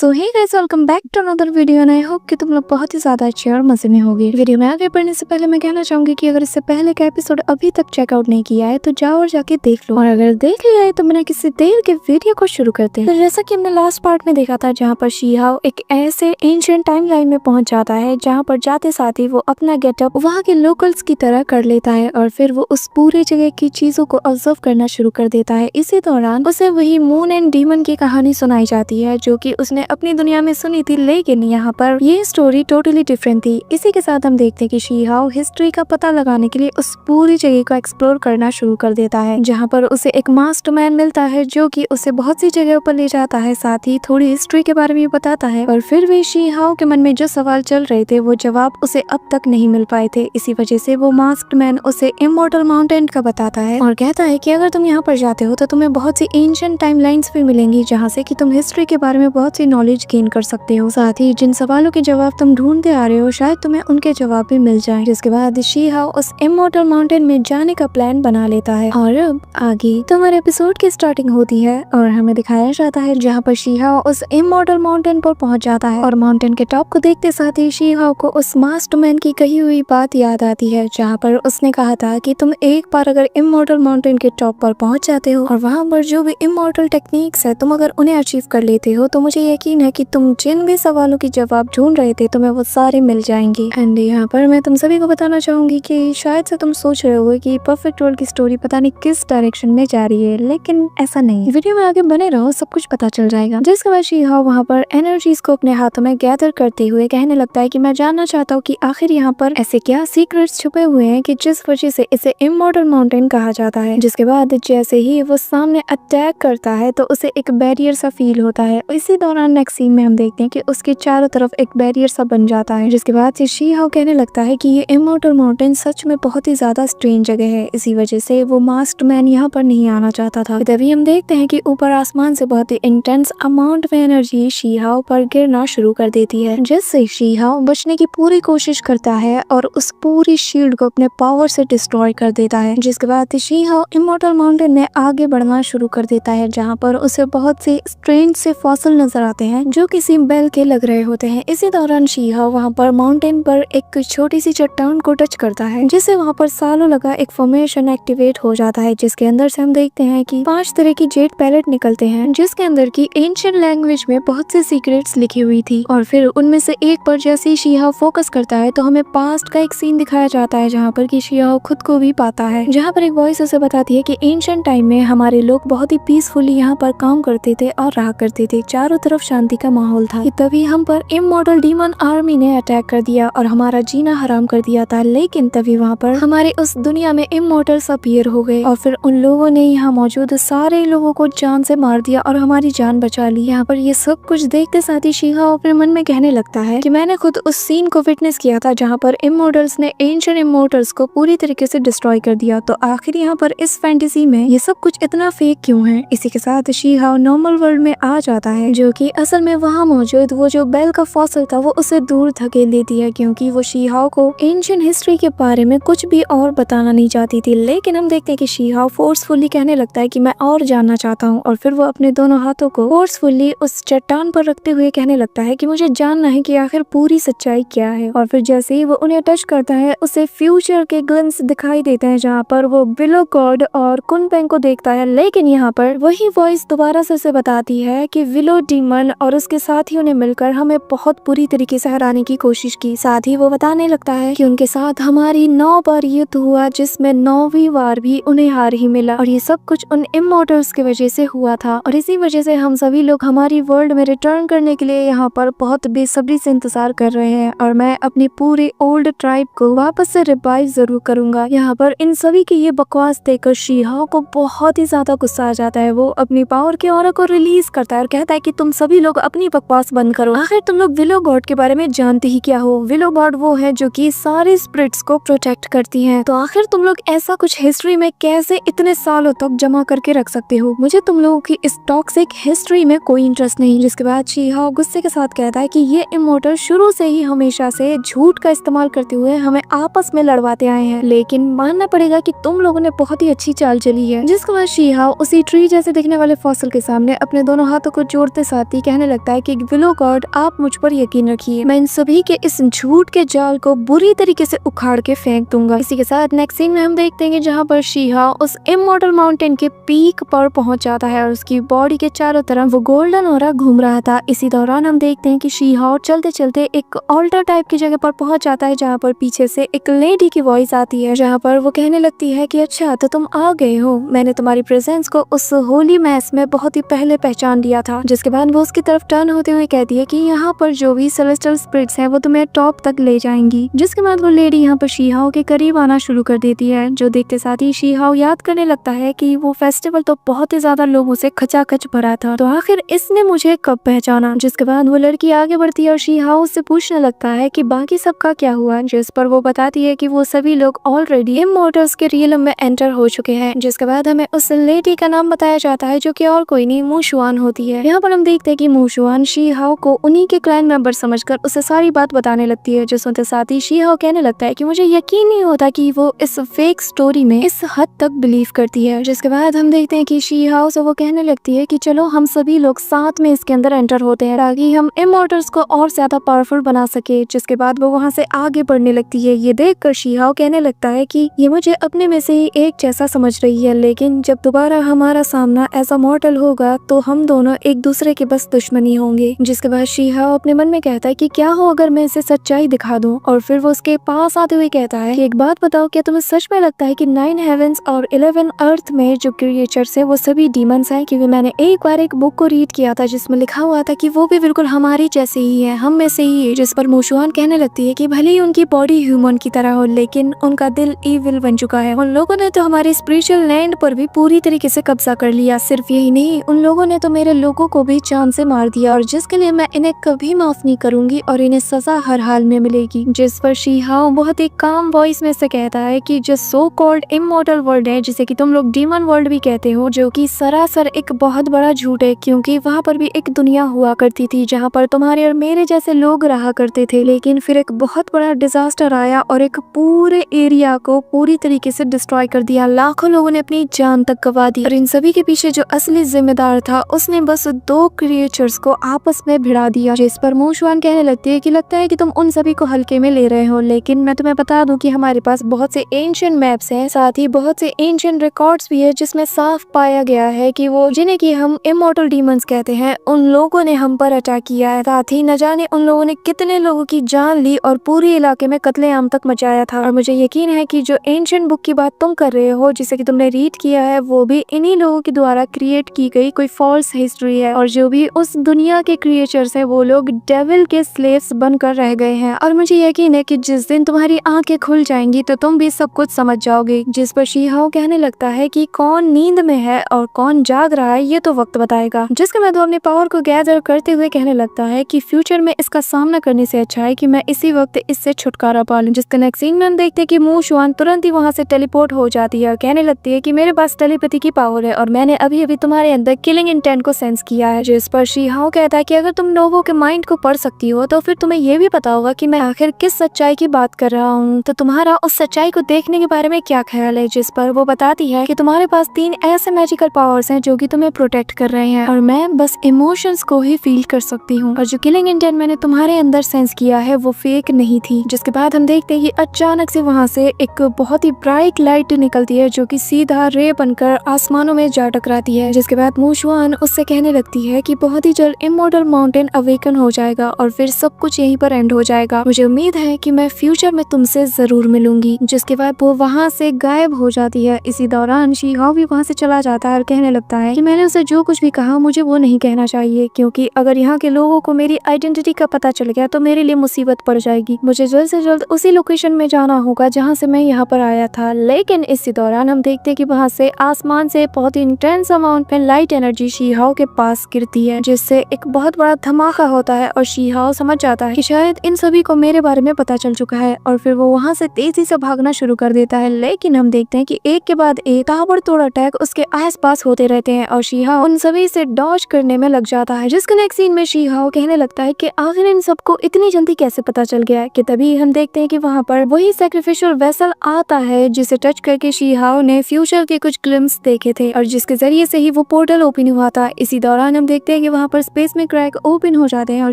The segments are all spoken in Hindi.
So hey guys, welcome back to another video and I hope कि तुम लोग बहुत ही ज्यादा अच्छे और मजे में होगे। वीडियो में आगे बढ़ने से पहले मैं कहना चाहूंगी कि अगर इससे पहले का एपिसोड अभी तक चेकआउट नहीं किया है तो जाओ और जाके देख लो, और अगर देख लिया है तो बिना किसी देर के वीडियो को शुरू करते हैं। तो जैसा कि हमने लास्ट पार्ट में देखा था, जहाँ पर शी-हाओ एक ऐसे एंशिएंट टाइमलाइन में पहुंच जाता है जहाँ पर जाते साथ ही वो अपना गेटअप वहाँ के लोकल्स की तरह कर लेता है और फिर वो उस पूरे जगह की चीजों को ऑब्जर्व करना शुरू कर देता है। इसी दौरान उसे वही मून एंड डीमन की कहानी सुनाई जाती है जो कि उसने अपनी दुनिया में सुनी थी, लेकिन यहाँ पर ये स्टोरी टोटली डिफरेंट थी। इसी के साथ हम देखते हैं कि शी-हाओ हिस्ट्री का पता लगाने के लिए उस पूरी जगह को एक्सप्लोर करना शुरू कर देता है, जहाँ पर उसे एक मास्टरमाइंड मिलता है जो कि उसे बहुत सी जगहों पर ले जाता है, साथ ही थोड़ी हिस्ट्री के बारे में बताता है। और फिर भी शी-हाओ के मन में जो सवाल चल रहे थे वो जवाब उसे अब तक नहीं मिल पाए थे। इसी वजह से वो मास्टरमाइंड उसे इमॉर्टल माउंटेन का बताता है और कहता है कि अगर तुम यहाँ पर जाते हो तो तुम्हें बहुत सी एंशिएंट टाइमलाइंस भी मिलेंगी जहाँ से कि तुम हिस्ट्री के बारे में बहुत सी नॉलेज गेन कर सकते हो। साथ ही जिन सवालों के जवाब तुम ढूंढते आ रहे हो शायद तुम्हें उनके जवाब भी मिल जाएं। जिसके बाद शी-हाओ उस इमॉर्टल माउंटेन में जाने का प्लान बना लेता है। और अब आगे तो हमारे एपिसोड की स्टार्टिंग होती है और हमें दिखाया जाता है जहाँ पर शी-हाओ उस इमॉर्टल माउंटेन पर पहुंच जाता है और माउंटेन के टॉप को देखते साथ ही शी-हाओ को उस मास्टरमैन की कही हुई बात याद आती है, जहाँ पर उसने कहा था कि तुम एक बार अगर इमॉर्टल माउंटेन के टॉप पर पहुंच जाते हो और वहाँ पर जो भी इमॉर्टल टेक्निक्स है तुम अगर उन्हें अचीव कर लेते हो तो मुझे यकीन है कि तुम जिन भी सवालों की जवाब ढूंढ रहे थे तुम्हें वो सारे मिल जाएंगे। एंड यहाँ पर मैं तुम सभी को बताना चाहूंगी कि शायद से तुम सोच रहे हो कि परफेक्ट वर्ल्ड की स्टोरी पता नहीं किस डायरेक्शन में जा रही है, लेकिन ऐसा नहीं। वीडियो में आगे बने रहो, सब कुछ पता चल जाएगा। जिसके बाद शी-हाओ वहाँ पर एनर्जीज को अपने हाथों में गैदर करते हुए कहने लगता है कि मैं जानना चाहता हूँ कि आखिर यहाँ पर ऐसे क्या सीक्रेट्स छुपे हुए हैं कि जिस वजह से इसे इमॉर्टल माउंटेन कहा जाता है। जिसके बाद जैसे ही वो सामने अटैक करता है तो उसे एक बैरियर सा फील होता है। इसी दौरान नेक्स्ट सीन में हम देखते हैं कि उसके चारों तरफ एक बैरियर सा बन जाता है। जिसके बाद से शी-हाओ कहने लगता है कि ये इमॉर्टल माउंटेन सच में बहुत ही ज्यादा स्ट्रेंज जगह है, इसी वजह से वो मास्टरमैन यहाँ पर नहीं आना चाहता था। तभी हम देखते हैं कि ऊपर आसमान से बहुत ही इंटेंस अमाउंट में एनर्जी शी-हाओ पर गिरना शुरू कर देती है, जिससे शी-हाओ बचने की पूरी कोशिश करता है और उस पूरी शील्ड को अपने पावर से डिस्ट्रॉय कर देता है। जिसके बाद शी-हाओ इमॉर्टल माउंटेन में आगे बढ़ना शुरू कर देता है, जहाँ पर उसे बहुत से स्ट्रेंज से फॉसिल नजर आते हैं जो किसी बेल के लग रहे होते हैं। इसी दौरान शी-हाओ वहाँ पर माउंटेन पर एक छोटी सी चट्टान को टच करता है, जिससे वहाँ पर सालों लगा एक फॉर्मेशन एक्टिवेट हो जाता है, जिसके अंदर से हम देखते हैं कि 5 तरह की जेट पैलेट निकलते हैं, जिसके अंदर की एंशिएंट लैंग्वेज में बहुत सी सीक्रेट्स लिखी हुई थी। और फिर उनमें से एक पर जैसे ही शी-हाओ फोकस करता है तो हमें पास्ट का एक सीन दिखाया जाता है, जहाँ पर कि शी-हाओ खुद को भी पाता है, जहाँ पर एक वॉइस उसे बताती है कि एंशिएंट टाइम में हमारे लोग बहुत ही पीसफुली यहाँ पर काम करते थे और रहा करते थे, चारों तरफ शांति का माहौल था। तभी हम पर इमॉर्टल डीमन आर्मी ने अटैक कर दिया और हमारा जीना हराम कर दिया था, लेकिन तभी वहाँ पर हमारे उस दुनिया में इमॉर्टल्स अपीयर हो गए और फिर उन लोगों ने यहाँ मौजूद सारे लोगों को जान से मार दिया और हमारी जान बचा ली। यहाँ पर ये सब कुछ देखते साथ ही शी-हाओ अपने मन में कहने लगता है कि मैंने खुद उस सीन को विटनेस किया था जहाँ पर इमॉर्टल्स ने एंशिएंट इमॉर्टल्स को पूरी तरीके से डिस्ट्रॉय कर दिया, तो आखिर यहाँ पर इस फैंटेसी में ये सब कुछ इतना फेक क्यों है। इसी के साथ शी-हाओ नॉर्मल वर्ल्ड में आ जाता है, जो कि असल में वहाँ मौजूद वो जो बेल का फॉसिल था वो उसे दूर धकेल देती है, क्योंकि वो शी-हाओ को एंशिएंट हिस्ट्री के बारे में कुछ भी और बताना नहीं चाहती थी। लेकिन हम देखते हैं कि शी-हाओ फोर्सफुली कहने लगता है कि मैं और जानना चाहता हूँ, और फिर वो अपने दोनों हाथों को फोर्सफुली उस चट्टान पर रखते हुए कहने लगता है कि मुझे जानना है कि आखिर पूरी सच्चाई क्या है। और फिर जैसे ही वो उन्हें टच करता है उसे फ्यूचर के ग्लिम्स दिखाई देते हैं, जहाँ पर वो विलो गॉड और कुनपेंग को देखता है। लेकिन यहाँ पर वही वॉइस दोबारा से उसे बताती है कि विलो डीमन और उसके साथियों ने मिलकर हमें बहुत बुरी तरीके से हराने की कोशिश की। साथ ही वो बताने लगता है कि उनके साथ हमारी 9 बार युद्ध हुआ, जिसमें 9वीं बार भी उन्हें हार ही मिला, और ये सब कुछ उन इमॉर्टल्स की वजह से हुआ था। और इसी वजह से हम सभी लोग हमारी वर्ल्ड में रिटर्न करने के लिए यहाँ पर बहुत बेसब्री से इंतजार कर रहे हैं, और मैं अपनी पूरी ओल्ड ट्राइब को वापस से रिवाइव जरूर करूंगा। यहाँ पर इन सभी की ये बकवास देखकर शी-हाओ को बहुत ही ज्यादा गुस्सा आ जाता है। वो अपनी पावर की ऑरा को रिलीज करता है और कहता है कि तुम सभी लोग अपनी बकवास बंद करो, आखिर तुम लोग विलो गॉड के बारे में जानते ही क्या हो। विलो गॉड वो है जो कि सारे स्पिरिट्स को प्रोटेक्ट करती है, तो आखिर तुम लोग ऐसा कुछ हिस्ट्री में कैसे इतने सालों तक जमा करके रख सकते हो। मुझे तुम लोगों की इस टॉक्सिक हिस्ट्री में कोई इंटरेस्ट नहीं। जिसके बाद शी-हाओ गुस्से के साथ कहता है कि ये इमॉर्टल शुरू से ही हमेशा से झूठ का इस्तेमाल करते हुए हमें आपस में लड़वाते आए हैं, लेकिन मानना पड़ेगा कि तुम लोगों ने बहुत ही अच्छी चाल चली है। जिसके बाद शी-हाओ उसी ट्री जैसे दिखने वाले फॉसिल के सामने अपने दोनों हाथों को जोड़ते साथ ही कहने लगता है कि विलो गॉड आप मुझ पर यकीन रखिए, मैं इन सभी के इस झूठ के जाल को बुरी तरीके से उखाड़ के फेंक दूंगा। इसी के साथ नेक्स्ट सीन में हम देखते हैं कि जहाँ पर शीहाओ उस इमॉर्टल माउंटेन के पीक पर पहुंच जाता है और उसकी बॉडी के चारों तरफ वो गोल्डन ऑरा घूम रहा था। इसी दौरान हम देखते हैं कि शीहाओ चलते चलते एक ऑल्टर टाइप की जगह पर पहुंच जाता है, जहाँ पर पीछे से एक लेडी की वॉइस आती है, जहाँ पर वो कहने लगती है कि अच्छा तो तुम आ गए हो, मैंने तुम्हारी प्रेजेंस को उस होली मैस में बहुत ही पहले पहचान लिया था। जिसके बाद वो उसकी तरफ टर्न होते हुए कहती है कि यहाँ पर जो भी सेलेस्टियल स्पिरिट्स हैं वो तुम्हें टॉप तक ले जाएंगी। जिसके बाद वो लेडी यहाँ पर शीहाओ के करीब आना शुरू कर देती है, जो देखते साथ ही शीहाओ याद करने लगता है कि वो फेस्टिवल तो बहुत ही ज्यादा लोगों से खचाखच भरा था, तो आखिर इसने मुझे कब पहचाना। जिसके बाद वो लड़की आगे बढ़ती है और शीहाओ से पूछने लगता है कि बाकी सबका क्या हुआ, जिस पर वो बताती है कि वो सभी लोग ऑलरेडी इमॉर्टल्स के रियलम में एंटर हो चुके हैं। जिसके बाद हमें उस लेडी का नाम बताया जाता है, जो कि और कोई नहीं मू शुआन होती है। यहाँ पर हम देखते हैं कि मू शुआन शीहाओ को उन्हीं के क्लैन मेंबर समझकर उसे सारी बात बताने लगती है, जो सुनते साथ ही शीहाओ कहने लगता है कि मुझे यकीन नहीं होता कि वो इस फेक स्टोरी में इस हद तक बिलीव करती है। जिसके बाद हम देखते हैं कि शीहाओ से वो कहने लगती है कि चलो हम सभी लोग साथ में इसके अंदर एंटर होते हैं ताकि हम इमॉर्टल्स को और ज्यादा पावरफुल बना सके। जिसके बाद वो वहाँ से आगे बढ़ने लगती है। ये देखकर शीहाओ कहने लगता है कि ये मुझे अपने में से ही एक जैसा समझ रही है, लेकिन जब दोबारा हमारा सामना एज अ मॉर्टल होगा तो हम दोनों एक दूसरे के बस दुश्मनी होंगे। जिसके बाद शीहाओ अपने मन में कहता है कि क्या हो अगर मैं इसे सच्चाई दिखा दूं, और फिर वो उसके पास आते हुए कहता है कि एक बात बताओ, क्या तुम्हें सच में लगता है कि 9 हेवेंस और 11 अर्थ में जो क्रिएचर्स है वो सभी डीमंस हैं? क्योंकि मैंने एक बार एक बुक को रीड किया था जिसमें लिखा हुआ था कि वो भी बिल्कुल हमारी जैसे ही है, हम में से ही है। जिस पर मू शुआन कहने लगती है कि भले ही उनकी बॉडी ह्यूमन की तरह हो, लेकिन उनका दिल इविल बन चुका है। उन लोगों ने तो हमारे स्पिरिचुअल लैंड पर भी पूरी तरीके से कब्जा कर लिया। सिर्फ यही नहीं, उन लोगों ने तो मेरे लोगों को भी जान से मार दिया, और जिसके लिए मैं इन्हें कभी माफ नहीं करूंगी और इन्हें सजा हर हाल में मिलेगी। जिस पर शीहाओ बहुत ही काम वॉइस में से कहता है कि जो सो कॉल्ड इमॉर्टल वर्ल्ड है, जिसे कि तुम लोग डीमन वर्ल्ड भी कहते हो, जो कि सरासर एक बहुत बड़ा झूठ है, क्योंकि वहाँ पर भी एक दुनिया हुआ करती थी जहाँ पर तुम्हारे और मेरे जैसे लोग रहा करते थे। लेकिन फिर एक बहुत बड़ा डिजास्टर आया और एक पूरे एरिया को पूरी तरीके से डिस्ट्रॉय कर दिया। लाखों लोगों ने अपनी जान तक गवा दी, और इन सभी के पीछे जो असली जिम्मेदार था उसने बस 2 क्रिएचर्स को आपस में भिड़ा दिया। जिस पर मू शुआन कहने लगती है कि लगता है कि तुम उन सभी को हल्के में ले रहे हो, लेकिन मैं तुम्हें बता दूं कि हमारे पास बहुत से एंशिएंट मैप्स हैं, साथ ही बहुत से एंशिएंट रिकॉर्ड्स भी है जिसमें साफ पाया गया है कि वो जिन्हें कि हम इमॉर्टल डीमंस कहते हैं, उन लोगों ने हम पर अटैक किया है। साथ ही न जाने उन लोगों ने कितने लोगों की जान ली और पूरे इलाके में कत्लेआम तक मचाया था। और मुझे यकीन है कि जो एंशिएंट बुक की बात तुम कर रहे हो, जिसे कि तुमने रीड किया है, वो भी इन्हीं लोगों के द्वारा क्रिएट की गई कोई फॉल्स हिस्ट्री है, और जो भी उस दुनिया के क्रिएचर्स है वो लोग डेविल के स्लेव्स बनकर रह गए हैं। और मुझे यकीन है कि जिस दिन तुम्हारी आंखें खुल जाएंगी तो तुम भी सब कुछ समझ जाओगे। जिस पर शीहाओ कहने लगता है कि कौन नींद में है और कौन जाग रहा है ये तो वक्त बताएगा। जिसके बाद वो अपने पावर को गैदर करते हुए कहने लगता है कि फ्यूचर में इसका सामना करने से अच्छा है कि मैं इसी वक्त इससे छुटकारा पा लूं। जिसके नेक्स्ट सीन में हम देखते हैं कि मू शुआन तुरंत ही वहाँ से टेलीपोर्ट हो जाती है और कहने लगती है कि मेरे पास टेलीपैथी की पावर है और मैंने अभी अभी तुम्हारे अंदर किलिंग इंटेंट को सेंस किया है। जिस पर शीहाओ कहता है कि अगर तुम लोगों के माइंड को पढ़ सकती हो तो फिर तुम्हें ये भी पता होगा कि मैं आखिर किस सच्चाई की बात कर रहा हूँ, तो तुम्हारा उस सच्चाई को देखने के बारे में क्या ख्याल है। जिस पर वो बताती है कि तुम्हारे पास 3 ऐसे मैजिकल पावर्स हैं जो कि तुम्हें प्रोटेक्ट कर रहे हैं, और मैं बस इमोशंस को ही फील कर सकती हूँ, और जो किलिंग इंटेंट मैंने तुम्हारे अंदर सेंस किया है वो फेक नहीं थी। जिसके बाद हम देखते हैं कि अचानक से वहाँ से एक बहुत ही ब्राइट लाइट निकलती है जो कि सीधा रे बनकर आसमानों में जा टकराती है। जिसके बाद मू शुआन उससे कहने लगती है कि बहुत ही जल्द इमॉर्टल माउंटेन अवेकन हो जाएगा और फिर सब कुछ यहीं पर एंड हो जाएगा। मुझे उम्मीद है कि मैं फ्यूचर में तुमसे जरूर मिलूंगी। जिसके बाद वो वहाँ से गायब हो जाती है। इसी दौरान शीहाओ भी वहाँ से चला जाता है और कहने लगता है कि मैंने उसे जो कुछ भी कहा मुझे वो नहीं कहना चाहिए, क्योंकि अगर यहाँ के लोगों को मेरी आइडेंटिटी का पता चल गया तो मेरे लिए मुसीबत पड़ जाएगी। मुझे जल्द से जल्द उसी लोकेशन में जाना होगा जहाँ से मैं यहाँ पर आया था। लेकिन इसी दौरान हम देखते हैं कि वहाँ से आसमान से बहुत ही इंटेंस अमाउंट में लाइट एनर्जी शीहाओ के पास गिरती है, जिससे एक बहुत बड़ा धमाका होता है और शीहाओ समझ जाता है कि शायद इन सभी को मेरे बारे में पता चल चुका है, और फिर वो वहाँ से तेजी से भागना शुरू कर देता है। लेकिन हम देखते हैं कि एक के बाद एक ताबड़तोड़ अटैक उसके आस पास होते रहते हैं और शीहाओ उन सभी से डॉज करने में लग जाता है। जिसके नेक्स्ट सीन में शीहाओ कहने लगता है कि आखिर इन सबको इतनी जल्दी कैसे पता चल गया, कि तभी हम देखते हैं कि वहाँ पर वही सैक्रिफिशियल वेसल आता है जिसे टच करके शीहाओ ने फ्यूचर के कुछ ग्लिम्स देखे थे और जिसके जरिए से ही वो पोर्टल ओपन हुआ था। इसी दौरान हम देखते हैं कि वहाँ पर स्पेस में क्रैक ओपन हो जाते हैं और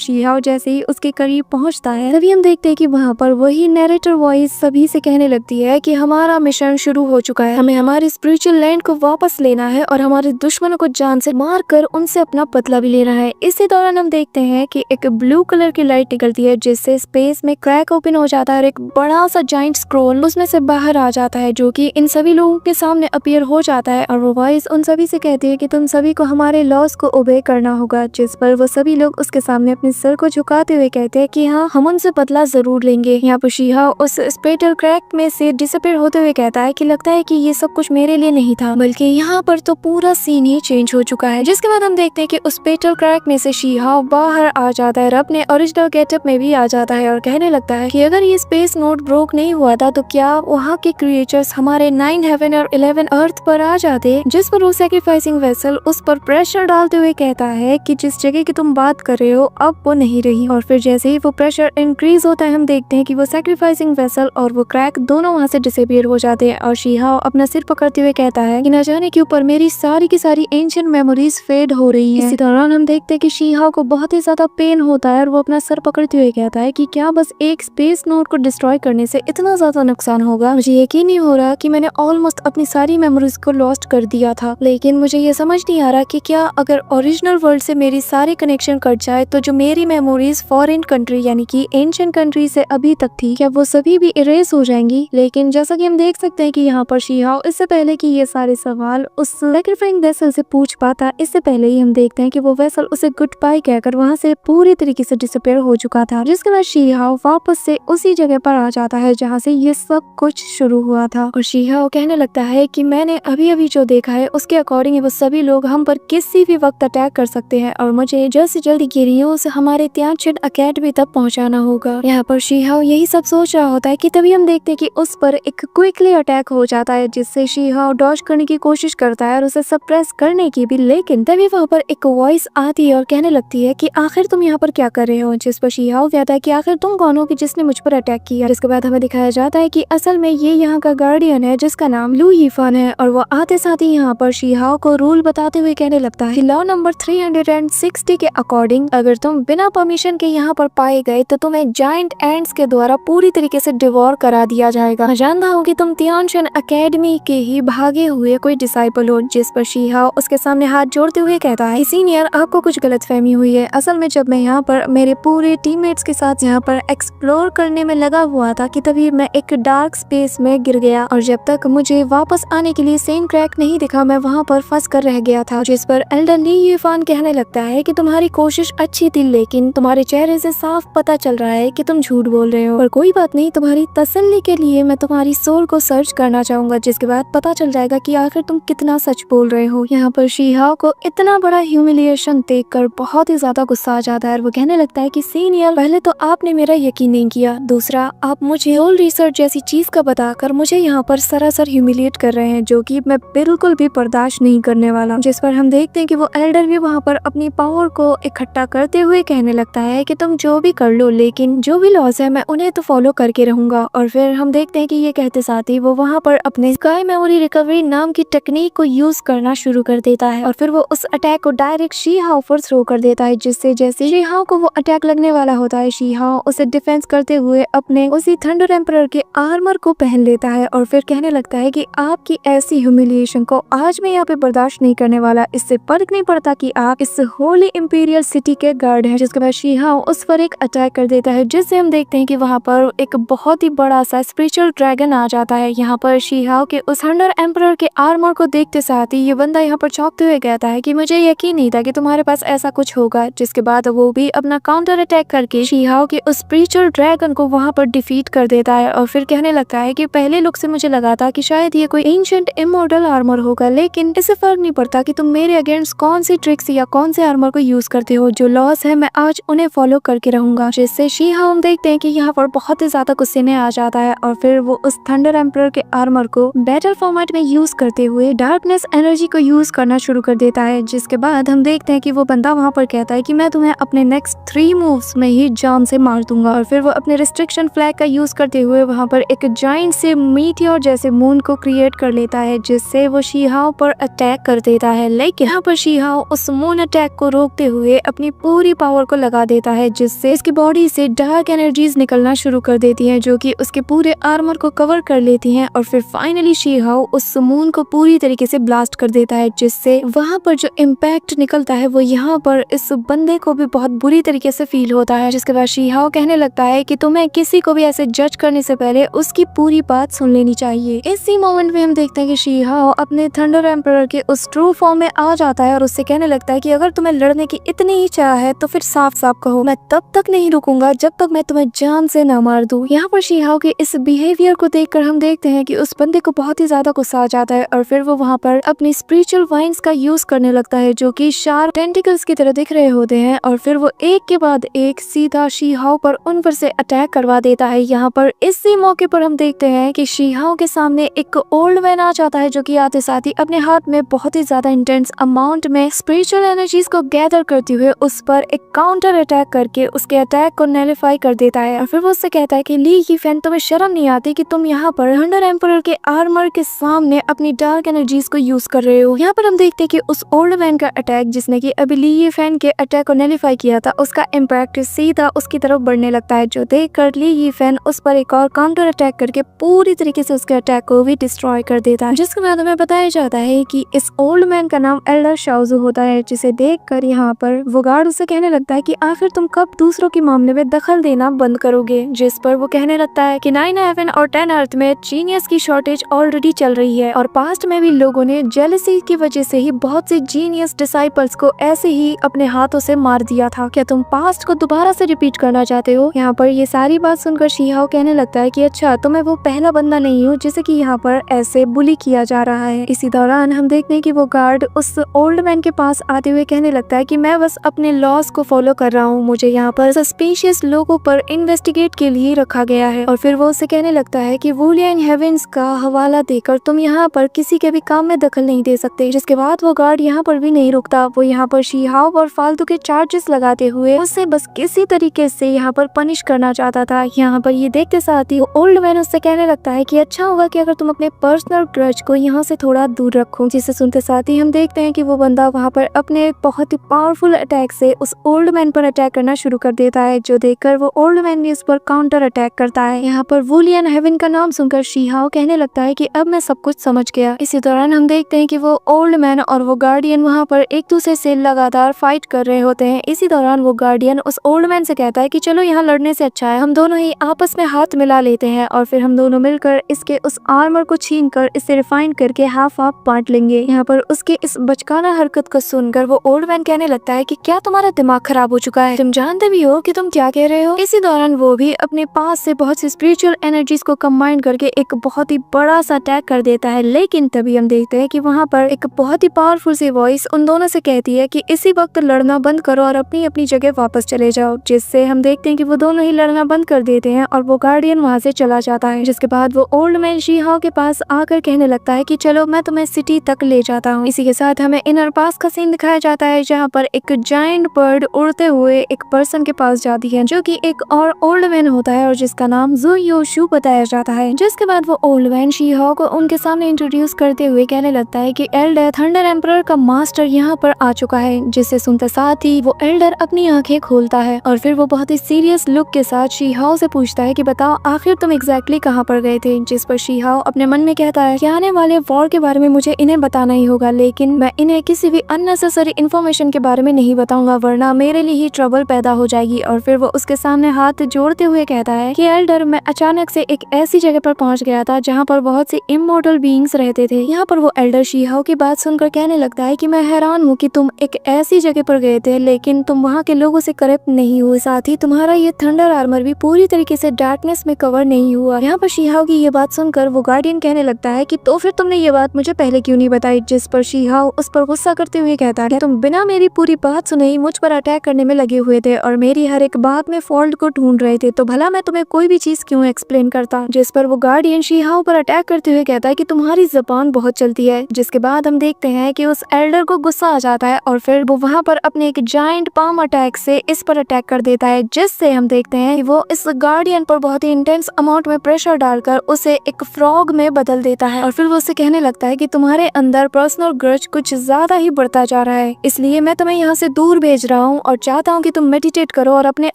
शीहाओ जैसे ही उसके करीब पहुँचता है तभी हम देखते हैं कि वहाँ पर वही नैरेटर वॉइस सभी से कहने लगती है कि हमारा मिशन शुरू हो चुका है, हमें हमारे स्पिरिचुअल लैंड को वापस लेना है और हमारे दुश्मनों को जान से मार कर उनसे अपना बदला भी लेना है। इसी दौरान हम देखते हैं कि एक ब्लू कलर की लाइट निकलती है जिससे स्पेस में क्रैक ओपन हो जाता है और एक बड़ा सा जाइंट स्क्रोल उसमें से बाहर आ जाता है जो कि इन सभी लोगों के सामने अपीयर हो जाता है और वो वॉइस उन सभी से कहती है कि तुम सभी को हमारे लॉस को ओबे करना होगा, जिस पर वो सभी लोग उसके सामने अपने सर को झुकाते हुए कहते हैं कि हाँ, हम उनसे बदला जरूर लेंगे। यहाँ पर शीहाओ उस स्पेटल क्रैक में से डिसअपीयर होते हुए कहता है कि लगता है कि ये सब कुछ मेरे लिए नहीं था, बल्कि यहाँ पर तो पूरा सीन ही चेंज हो चुका है। जिसके बाद हम देखते हैं कि उस स्पेटल क्रैक में से शीहाओ बाहर आ जाता है और अपने ओरिजिनल गेटअप में भी आ जाता है और कहने लगता है कि अगर ये स्पेस नोट ब्रोक नहीं हुआ था तो क्या वहाँ के क्रिएचर्स हमारे 9 हेवन और 11 अर्थ पर आ जाते। जिस पर वो सैक्रिफाइसिंग वेसल उस पर प्रेशर डालते हुए कहता है कि जिस जगह की तुम बात कर रहे हो अब वो नहीं रही। और फिर जैसे ही वो प्रेशर इंक्रीज होता है हम देखते हैं कि वो सैक्रिफाइसिंग वेसल और वो क्रैक दोनों वहाँ से डिसअपीयर हो जाते हैं और शीहाओ अपना सिर पकड़ते हुए कहता है कि न जाने के ऊपर मेरी सारी की सारी एंशिएंट मेमोरीज फेड हो रही हैं। इसी दौरान हम देखते हैं कि शीहाओ को बहुत ही ज्यादा पेन होता है और वो अपना सर पकड़ते हुए कहता है कि क्या बस एक स्पेस नोट को डिस्ट्रॉय करने से इतना ज्यादा नुकसान होगा। मुझे यकीन नहीं हो रहा कि मैंने ऑलमोस्ट अपनी सारी मेमोरीज को लॉस्ट कर दिया था, लेकिन मुझे ये समझ नहीं आ रहा कि क्या अगर ओरिजिनल वर्ल्ड से मेरी सारी कनेक्शन कट जाए तो जो मेरी मेमोरीज फॉरेन कंट्री यानी कि एंशिएंट कंट्री से अभी तक थी क्या वो सभी भी इरेज हो जाएंगी। लेकिन जैसा कि हम देख सकते हैं कि यहाँ पर शीहाओ इससे पहले कि ये सारे सवाल उस सैक्रिफाइंग वेसल से पूछ पाता, इससे पहले ही हम देखते हैं कि वो वेसल उसे गुड बाय कहकर वहाँ से पूरी तरीके से डिसअपीयर हो चुका था। जिसके बाद शीहाओ वापस से उसी जगह पर आ जाता है जहाँ से ये सब कुछ शुरू हुआ था और शीहाओ कहने लगता है कि मैंने अभी अभी जो देखा है उसके अकॉर्डिंग वो सभी लोग हम पर किसी भी वक्त अटैक कर सकते हैं और मुझे जल्द से जल्द गिरियों से हमारे त्यानचेन अकेडमी तक पहुंचाना होगा। यहाँ पर शीहाओ यही सब सोच रहा होता है कि तभी हम देखते हैं कि उस पर एक क्विकली अटैक हो जाता है जिससे शीहाओ डॉज करने की कोशिश करता है और उसे सप्रेस करने की भी, लेकिन तभी वहाँ पर एक वॉइस आती है और कहने लगती है कि आखिर तुम यहाँ पर क्या कर रहे हो। जिस पर शीहाओ कहता है कि आखिर तुम कौन हो कि जिसने मुझ पर अटैक किया। इसके बाद हमें दिखाया जाता है कि असल में ये यहाँ का गार्डियन है जिसका नाम लू यीफान है और वो आते साथ ही यहाँ पर शीहाओ को रूल बताते हुए कहने लगता है कि लॉ नंबर 360 के अकॉर्डिंग अगर तुम बिना परमिशन के यहाँ पर पाए गए तो तुम्हें जायंट एंड्स के द्वारा पूरी तरीके से डिवोर करा दिया जाएगा। मैं जानता हूँ कि तुम त्यानचेन अकेडमी के ही भागे हुए कोई डिसाइपल हो। जिस पर शीहाओ उसके सामने हाथ जोड़ते हुए कहता है सीनियर आपको कुछ गलतफहमी हुई है। असल में जब मैं यहाँ पर मेरे पूरे टीममेट्स के साथ यहाँ पर एक्सप्लोर करने में लगा हुआ था कि तभी मैं एक डार्क स्पेस में गिर गया और जब तक मुझे वापस आने के लिए सेम क्रैक नहीं दिखा मैं वहाँ पर फंस कर रह गया था। जिस पर एल्डर ली यीफान कहने लगता है कि तुम्हारी कोशिश अच्छी थी लेकिन तुम्हारे चेहरे से साफ पता चल रहा है कि तुम झूठ बोल रहे हो। पर कोई बात नहीं, तुम्हारी तसल्ली के लिए मैं तुम्हारी सोल को सर्च करना चाहूंगा जिसके बाद पता चल जाएगा कि आखिर तुम कितना सच बोल रहे हो। यहाँ पर शीहाओ को इतना बड़ा ह्यूमिलिएशन देखकर बहुत ही ज्यादा गुस्सा आ जाता है। वो कहने लगता है कि सीनियर पहले तो आपने मेरा यकीन नहीं किया, दूसरा आप मुझे होल रिसर्च जैसी चीज का बताकर मुझे यहाँ पर सरासर ह्यूमिलिएट कर रहे हैं जो कि मैं बिल्कुल भी बर्दाश्त नहीं करने वाला। जिस पर हम देखते हैं कि वो एल्डर भी वहाँ पर अपनी पावर को इकट्ठा करते हुए कहने लगता है कि तुम जो भी कर लो लेकिन जो भी लॉस है मैं उन्हें तो फॉलो करके रहूंगा। और फिर हम देखते हैं कि ये कहते साथ ही वो वहाँ पर अपने स्काई मेमोरी रिकवरी नाम की टेक्निक को यूज करना शुरू कर देता है और फिर वो उस अटैक को डायरेक्ट शीहाओ पर थ्रो कर देता है जिससे जैसे शीहाओ को वो अटैक लगने वाला होता है शीहाओ उसे डिफेंस करते हुए अपने उसी थंडर एम्परर के आर्मर को पहन लेता है और फिर कहने लगता है कि आपकी ऐसी ह्यूमिलिएशन को आज मैं यहाँ पे बर्दाश्त नहीं करने वाला। इससे फर्क नहीं पड़ता कि आप इस होली इंपीरियल सिटी के गार्ड हैं। जिसके बाद शीहाओ उस पर एक अटैक कर देता है जिससे हम देखते हैं कि वहाँ पर एक बहुत ही बड़ा सा स्पिरिचुअल ड्रैगन आ जाता है। यहाँ पर शीहाओ के उस थंडर एम्परर के आर्मर को देखते साथ ही ये बंदा यहाँ पर चौंकते हुए कहता है कि मुझे यकीन नहीं था कि तुम्हारे पास ऐसा कुछ होगा। जिसके बाद वो भी अपना काउंटर अटैक करके शीहाओ के उस स्पिरिचुअल ड्रैगन को वहाँ पर डिफीट कर देता है और फिर कहने लगता है कि पहले लुक से मुझे लगा था कि शायद ये कोई एंशिएंट इमॉर्टल आर्मर होगा, लेकिन इससे फर्क नहीं पड़ता कि तुम मेरे अगेंस्ट कौन सी ट्रिक्स या कौन से आर्मर को यूज करते हो। जो लॉस है मैं आज उन्हें फॉलो करके रहूंगा। जिससे शीहाओ हम देखते हैं कि यहाँ पर बहुत ही ज्यादा गुस्से में आ जाता है और फिर वो उस थंडर एम्परर के आर्मर को बैटल फॉर्मेट में यूज करते हुए डार्कनेस एनर्जी को यूज करना शुरू कर देता है। जिसके बाद हम देखते हैं कि वो बंदा वहाँ पर कहता है कि मैं तुम्हें अपने नेक्स्ट 3 मूव्स में ही जान से मार दूंगा और फिर वो अपने रिस्ट्रिक्शन फ्लैग का यूज करते हुए वहाँ पर एक जाइंट से मीटियोर जैसे मून को क्रिएट कर लेता है जिससे वो शीहाओ पर अटैक कर देता है। लेकिन यहाँ पर शीहाओ उस मून अटैक को रोकते हुए अपनी पूरी पावर को लगा देता है, जिससे इसकी बॉडी से डार्क एनर्जीज निकलना शुरू कर देती हैं, जो कि उसके पूरे आर्मर को कवर कर लेती हैं। और फिर फाइनली शी-हाओ उस मून को पूरी तरीके से ब्लास्ट कर देता है, जिससे वहां पर जो इम्पैक्ट निकलता है वो यहाँ पर इस बंदे को भी बहुत बुरी तरीके से फील होता है। जिसके बाद शी-हाओ कहने लगता है कि तुम्हें किसी को भी ऐसे जज करने से पहले उसकी पूरी बात सुन लेनी चाहिए। इसी मोमेंट में हम देखते हैं कि शी-हाओ अपने थंडर एम्परर के उस ट्रू फॉर्म में आ जाता है और उससे कहने लगता है कि अगर तुम्हें लड़ने की इतनी ही चाह है तो फिर साफ साफ कहो, मैं तब तक नहीं रुकूंगा जब तक मैं तुम्हें जान से ना मार दूं। यहाँ पर शी-हाओ के इस बिहेवियर को देखकर हम देखते हैं कि उस बंदे को बहुत ही ज्यादा गुस्सा आ जाता है और फिर वो वहाँ पर अपनी स्पिरिचुअल वाइन्स का यूज करने लगता है, जो कि शार्प टेंटिकल्स की तरह दिख रहे होते हैं। और फिर वो एक के बाद एक सीधा शी-हाओ पर उन पर से अटैक करवा देता है। यहाँ पर इसी मौके पर हम देखते हैं कि शी-हाओ के सामने एक ओल्ड मैन आ जाता है, जो कि आते साथ ही अपने हाथ में बहुत ही ज्यादा इंटेंस अमाउंट में स्पिरिचुअल एनर्जीज को गैदर करते हुए उस पर एक काउंटर अटैक करके उसके अटैक को नैलिफाई कर देता है। और फिर वो उससे कहता है कि ली यीफेन, तुम्हें शर्म नहीं आती कि तुम यहाँ पर थंडर एम्परर के आर्मर के सामने अपनी डार्क एनर्जीज को यूज कर रहे हो। यहाँ पर हम देखते हैं कि उस ओल्ड मैन का अटैक, जिसने कि अभी ली यीफेन के अटैक को नैलिफाई किया था, उसका इम्पैक्ट सीधा उसकी तरफ बढ़ने लगता है, जो देखकर ली यीफेन उस पर एक और काउंटर अटैक करके पूरी तरीके से उसके अटैक को भी डिस्ट्रॉय कर देता है। जिसके बाद हमें बताया जाता है कि इस ओल्ड मैन का नाम एल्डर शाओजू होता है, जिसे देखकर यहाँ पर वो गार्ड उसे कहने लगता है कि आखिर तुम कब दूसरों के मामले में दखल देना बंद करोगे। जिस पर वो कहने लगता है कि 9 हेवन और 10 अर्थ में जीनियस की शॉर्टेज ऑलरेडी चल रही है और पास्ट में भी लोगों ने जेलसी की वजह से ही बहुत से जीनियस डिसाइपल्स को ऐसे ही अपने हाथों से मार दिया था। क्या तुम पास्ट को दोबारा से रिपीट करना चाहते हो? यहाँ पर ये सारी बात सुनकर शी-हाओ कहने लगता है कि अच्छा, तो मैं वो पहला बंदा नहीं हूँ जिसे कि यहाँ पर ऐसे बुली किया जा रहा है। इसी दौरान हम देखते हैं कि वो गार्ड उस ओल्ड मैन के पास आते हुए कहने लगता है कि मैं बस अपने लॉस को फॉलो कर रहा हूँ, मुझे यहाँ पर सस्पिशियस लोगों पर इन्वेस्टिगेट के लिए रखा गया है। और फिर वो उससे कहने लगता है कि वुलियन हेवेंस का हवाला देकर तुम यहाँ पर किसी के भी काम में दखल नहीं दे सकते। जिसके बाद वो गार्ड यहाँ पर भी नहीं रुकता, वो यहाँ पर शी-हाओ और फालतू के चार्जेस लगाते हुए उससे बस किसी तरीके से यहाँ पर पनिश करना चाहता था। यहाँ पर ये देखते साथ ही ओल्ड मैन उससे कहने लगता है कि अच्छा होगा कि अगर तुम अपने पर्सनल ग्रज को यहाँ से थोड़ा दूर रखो। जिसे सुनते साथ ही हम देखते हैं कि वो बंदा वहाँ पर अपने एक बहुत ही पावरफुल अटैक से उस ओल्ड मैन पर अटैक करना शुरू कर देता है, जो देखकर वो ओल्ड मैन भी उस पर काउंटर अटैक करता है। यहाँ पर वुलियन हेवन का नाम सुनकर शी-हाओ कहने लगता है कि अब मैं सब कुछ समझ गया। इसी दौरान हम देखते हैं कि वो ओल्ड मैन और वो गार्डियन वहाँ पर एक दूसरे से लगातार फाइट कर रहे होते हैं। इसी दौरान वो गार्डियन उस ओल्ड मैन से कहता है कि चलो यहाँ लड़ने से अच्छा है हम दोनों ही आपस में हाथ मिला लेते हैं और फिर हम दोनों मिलकर इसके उस आर्मर को छीन कर इसे रिफाइन करके हाफ हाफ बांट लेंगे। यहाँ पर उसके इस बचकाना हरकत को सुनकर वो ओल्ड मैन कहने लगता है कि क्या तुम्हारा दिमाग खराब हो चुका है, तुम जानते भी हो कि तुम क्या कह रहे हो। इसी दौरान वो भी अपने पास से बहुत सी स्पिरिचुअल एनर्जीज को कंबाइन करके एक बहुत ही बड़ा सा अटैक कर देता है। लेकिन तभी हम देखते हैं कि वहाँ पर एक बहुत ही पावरफुल सी वॉइस उन दोनों से कहती है कि इसी वक्त लड़ना बंद करो और अपनी अपनी जगह वापस चले जाओ। जिससे हम देखते हैं कि वो दोनों ही लड़ना बंद कर देते हैं और वो गार्डियन वहाँ से चला जाता है। जिसके बाद वो ओल्ड मैन शी-हाओ के पास आकर कहने लगता है कि चलो मैं तुम्हें सिटी तक ले जाता हूँ। इसी के साथ हमें इनर पास का सीन दिखाया जाता है, जहाँ पर एक जायंट बर्ड उड़ते हुए एक पर्सन के पास जाती है, जो कि एक और ओल्ड मैन होता है और जिसका नाम जू योशु बताया जाता है। जिसके बाद वो ओल्ड मैन शी-हाओ को उनके सामने इंट्रोड्यूस करते हुए कहने लगता है कि एल्डर थंडर एम्परर का मास्टर यहाँ पर आ चुका है। जिससे सुनते साथ ही वो एल्डर अपनी आंखें खोलता है और फिर वो बहुत ही सीरियस लुक के साथ शी-हाओ से पूछता है कि बताओ आखिर तुम एग्जैक्टली कहाँ पर गए थे। जिस पर शी-हाओ अपने मन में कहता है कि आने वाले वॉर के बारे में मुझे इन्हें बताना ही होगा, लेकिन मैं इन्हें किसी भी अननेसेसरी इन्फॉर्मेशन के बारे में नहीं बताऊंगा, वरना मेरे लिए ही ट्रबल पैदा हो जाएगी। और फिर वो उसके सामने हाथ जोड़ते हुए कहता है कि एल्डर, मैं अचानक से एक ऐसी जगह पर पहुंच गया था जहाँ पर बहुत से इमोर्टल बीइंग्स रहते थे। यहाँ पर वो एल्डर शी-हाओ की बात सुनकर कहने लगता है कि मैं हैरान हूँ कि तुम एक ऐसी जगह पर गए थे लेकिन तुम वहाँ के लोगों से करप्ट नहीं हुए, साथ ही तुम्हारा ये थंडर आर्मर भी पूरी तरीके से डार्कनेस में कवर नहीं हुआ। यहाँ पर शी-हाओ की ये बात सुनकर वो गार्डियन कहने लगता है कि तो फिर तुमने ये बात मुझे पहले क्यों नहीं बताई। जिस पर शी-हाओ उस पर गुस्सा करते हुए कहता है तुम बिना मेरी पूरी बात सुने ही मुझ पर अटैक करने में लगे हुए थे और मेरी हर एक बात में फॉल्ट को ढूंढ रहे थे, तो भला मैं तुम्हें कोई भी चीज क्यों एक्सप्लेन करता। जिस पर वो गार्डियन शी-हाओ पर अटैक करते हुए कहता है कि तुम्हारी जबान बहुत चलती है। जिसके बाद हम देखते हैं कि उस एल्डर को गुस्सा आ जाता है और फिर वो वहाँ पर अपने एक जायंट पाम अटैक से इस पर अटैक कर देता है, जिससे हम देखते हैं कि वो इस गार्डियन पर बहुत ही इंटेंस अमाउंट में प्रेशर डालकर उसे एक फ्रॉग में बदल देता है। और फिर वो उससे कहने लगता है कि तुम्हारे अंदर पर्सनल ग्रज कुछ ज्यादा ही बढ़ता जा रहा है। इसलिए मैं तुम्हें यहाँ से दूर भेज रहा हूँ और चाहता हूँ कि तुम मेडिटेट करो और अपने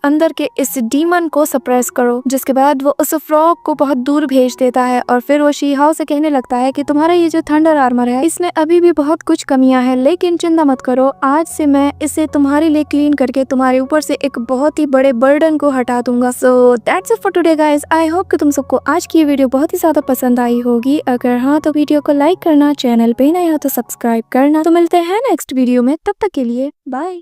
अंदर के इस डीमन को सप्रेस करो। जिसके बाद वो उस फ्रॉग को बहुत दूर भेज देता है और फिर वो शी हाओ से कहने लगता है कि तुम्हारा ये जो थंडर आर्मर है इसमें अभी भी बहुत कुछ कमियां हैं, लेकिन चिंता मत करो, आज से मैं इसे तुम्हारे लिए क्लीन करके तुम्हारे ऊपर से एक बहुत ही बड़े बर्डन को हटा दूंगा। So that's it for today guys. I hope कि तुम सबको आज की ये वीडियो बहुत ही ज्यादा पसंद आई होगी। अगर हाँ तो वीडियो को लाइक करना, चैनल पे नया हो तो सब्सक्राइब करना। तो मिलते हैं नेक्स्ट वीडियो में, तब तक के लिए बाय।